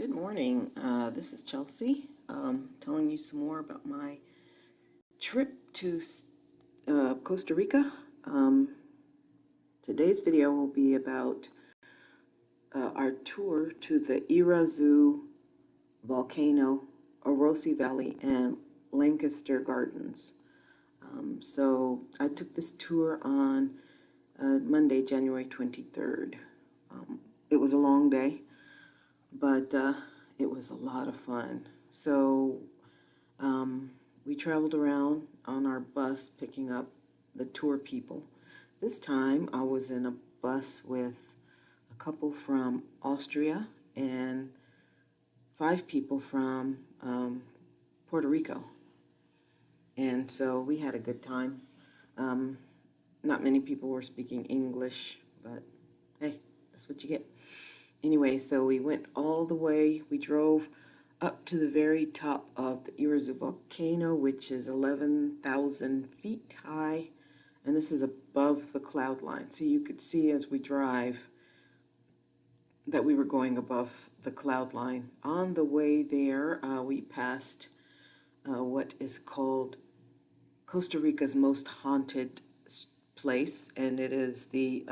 Good morning. This is Chelsea, telling you some more about my trip to Costa Rica. Today's video will be about our tour to the Irazu Volcano, Orosi Valley, and Lancaster Gardens. So I took this tour on Monday, January 23rd. It was a long day, but it was a lot of fun. So we traveled around on our bus picking up the tour people. This time I was in a bus with a couple from Austria and 5 people from Puerto Rico. And so we had a good time. Not many people were speaking English, but hey, that's what you get. Anyway, so we went all the way, we drove up to the very top of the Irazu Volcano, which is 11,000 feet high, and this is above the cloud line. So you could see as we drive that we were going above the cloud line. On the way there, we passed what is called Costa Rica's most haunted place, and it is the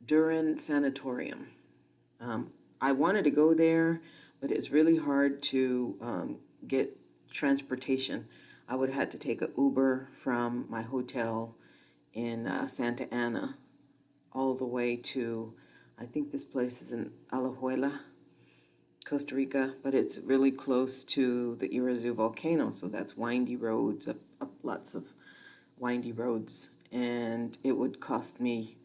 Duran Sanatorium. I wanted to go there, but it's really hard to get transportation. I would have had to take an Uber from my hotel in Santa Ana all the way to, I think this place is in Alajuela, Costa Rica, but it's really close to the Irazu Volcano, so that's windy roads, up lots of windy roads, and it would cost me,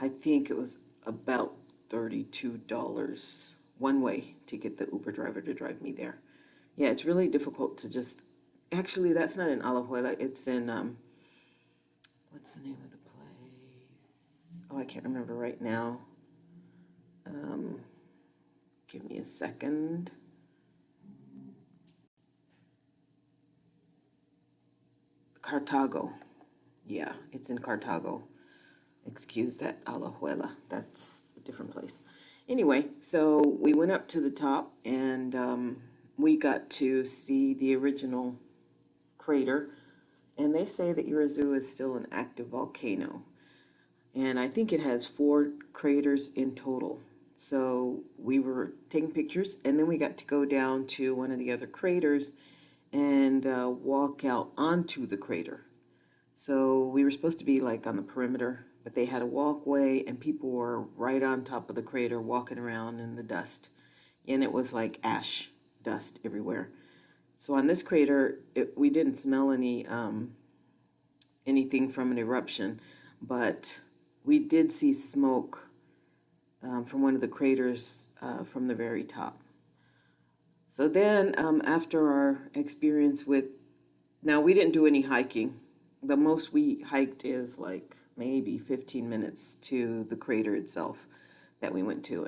I think it was about $32 one way to get the Uber driver to drive me there. Yeah, it's really difficult to just, actually that's not in Alajuela, it's in, what's the name of the place? Oh, I can't remember right now. Give me a second. Cartago. Yeah, it's in Cartago. Excuse that, Alajuela. That's a different place. Anyway, so we went up to the top and we got to see the original crater. And they say that Irazu is still an active volcano. And I think it has 4 craters in total. So we were taking pictures, and then we got to go down to one of the other craters and walk out onto the crater. So we were supposed to be like on the perimeter, but they had a walkway and people were right on top of the crater walking around in the dust. And it was like ash dust everywhere. So on this crater, we didn't smell anything from an eruption, but we did see smoke from one of the craters from the very top. So then after our experience with, now we didn't do any hiking. The most we hiked is like maybe 15 minutes to the crater itself that we went to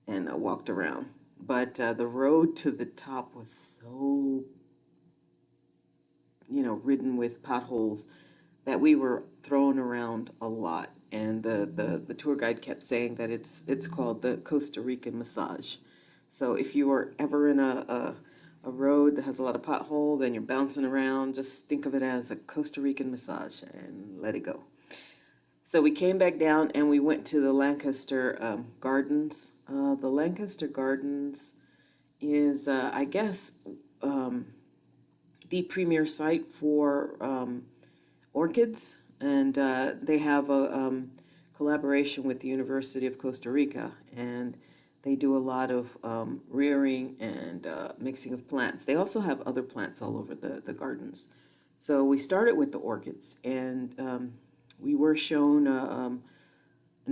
and walked around. But the road to the top was so, ridden with potholes that we were thrown around a lot. And the tour guide kept saying that it's called the Costa Rican massage. So if you are ever in a road that has a lot of potholes and you're bouncing around, just think of it as a Costa Rican massage and let it go. So we came back down and we went to the Lancaster Gardens. The Lancaster Gardens is, I guess, the premier site for orchids, and they have a collaboration with the University of Costa Rica, and they do a lot of rearing and mixing of plants. They also have other plants all over the gardens. So we started with the orchids, and we were shown an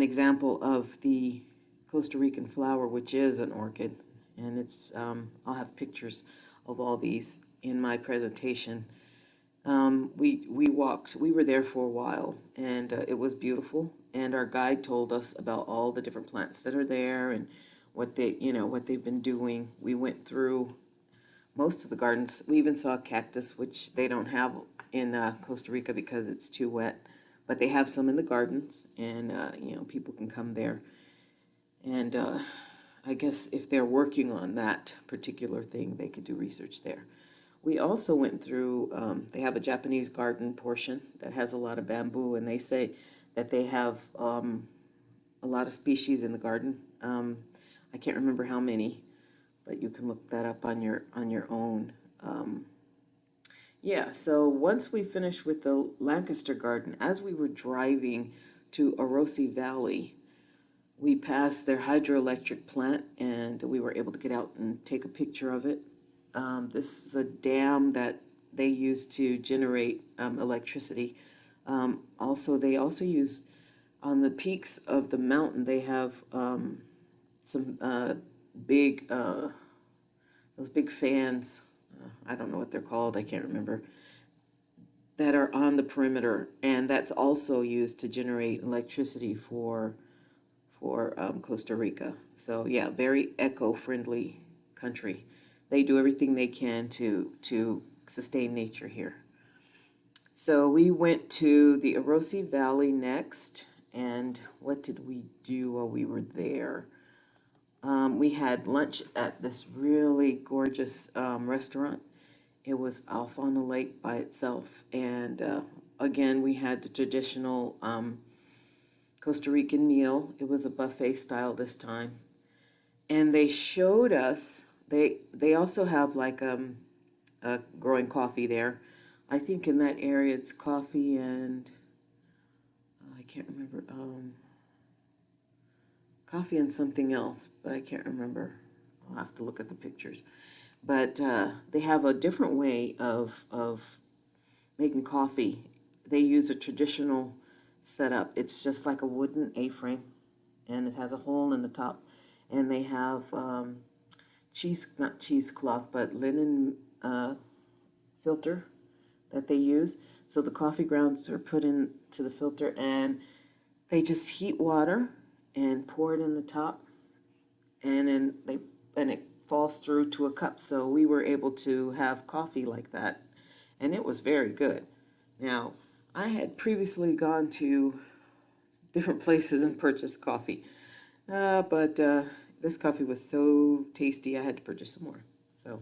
example of the Costa Rican flower, which is an orchid, and it's I'll have pictures of all these in my presentation. We walked, we were there for a while, and it was beautiful, and our guide told us about all the different plants that are there and what they've been doing. We went through most of the gardens. We even saw cactus, which they don't have in Costa Rica because it's too wet, but they have some in the gardens, and people can come there And I guess if they're working on that particular thing, they could do research there. We also went through, they have a Japanese garden portion that has a lot of bamboo, and they say that they have a lot of species in the garden. I can't remember how many, but you can look that up on your own. Um, yeah, so once we finished with the Lancaster Garden, as we were driving to Orosi Valley, we passed their hydroelectric plant and we were able to get out and take a picture of it. This is a dam that they use to generate electricity. They also use on the peaks of the mountain, they have some big, those big fans. I don't know what they're called, I can't remember, that are on the perimeter, and that's also used to generate electricity for Costa Rica. So yeah, very eco-friendly country. They do everything they can to sustain nature here. So we went to the Orosi Valley next, and what did we do while we were there? We had lunch at this really gorgeous restaurant. It was off on the lake by itself, and again, we had the traditional Costa Rican meal. It was a buffet style this time. And they showed us, they also have like growing coffee there. I think in that area it's coffee and I can't remember, coffee and something else, but I can't remember. I'll have to look at the pictures. But they have a different way of making coffee. They use a traditional setup. It's just like a wooden A-frame, and it has a hole in the top. And they have not cheesecloth, but linen filter that they use. So the coffee grounds are put into the filter, and they just heat water and pour it in the top, and then it falls through to a cup. So we were able to have coffee like that, and it was very good. Now, I had previously gone to different places and purchased coffee, but this coffee was so tasty I had to purchase some more. So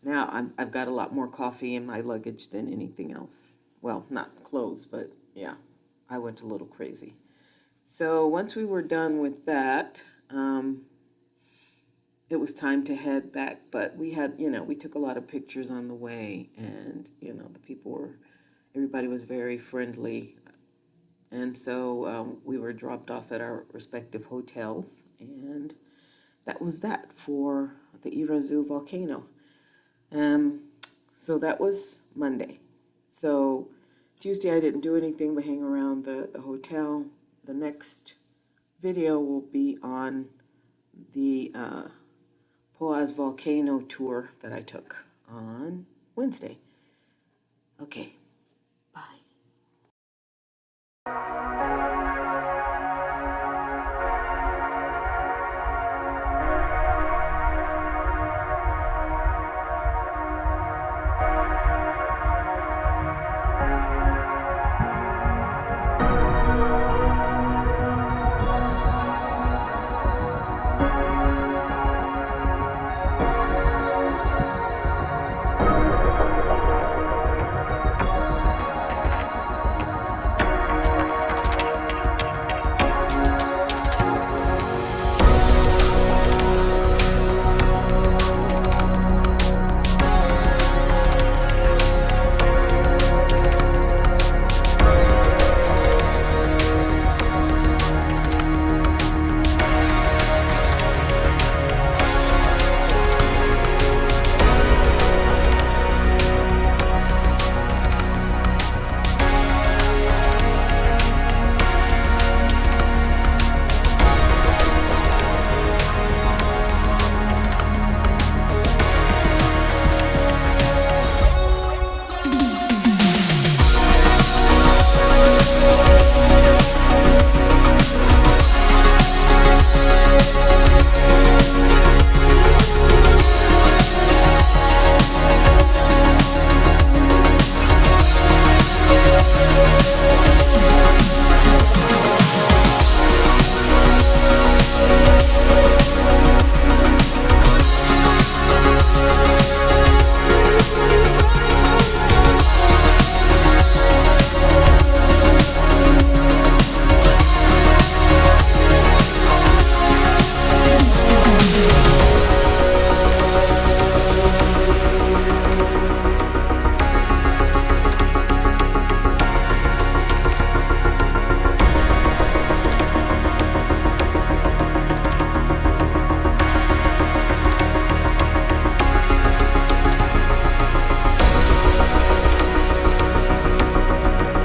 now I've got a lot more coffee in my luggage than anything else. Well, not clothes, but yeah, I went a little crazy. So once we were done with that, it was time to head back, but we took a lot of pictures on the way, and, everybody was very friendly. And so we were dropped off at our respective hotels, and that was that for the Irazu Volcano. So that was Monday. So Tuesday I didn't do anything but hang around the hotel. The next video will be on the Poaz Volcano tour that I took on Wednesday. Okay, bye.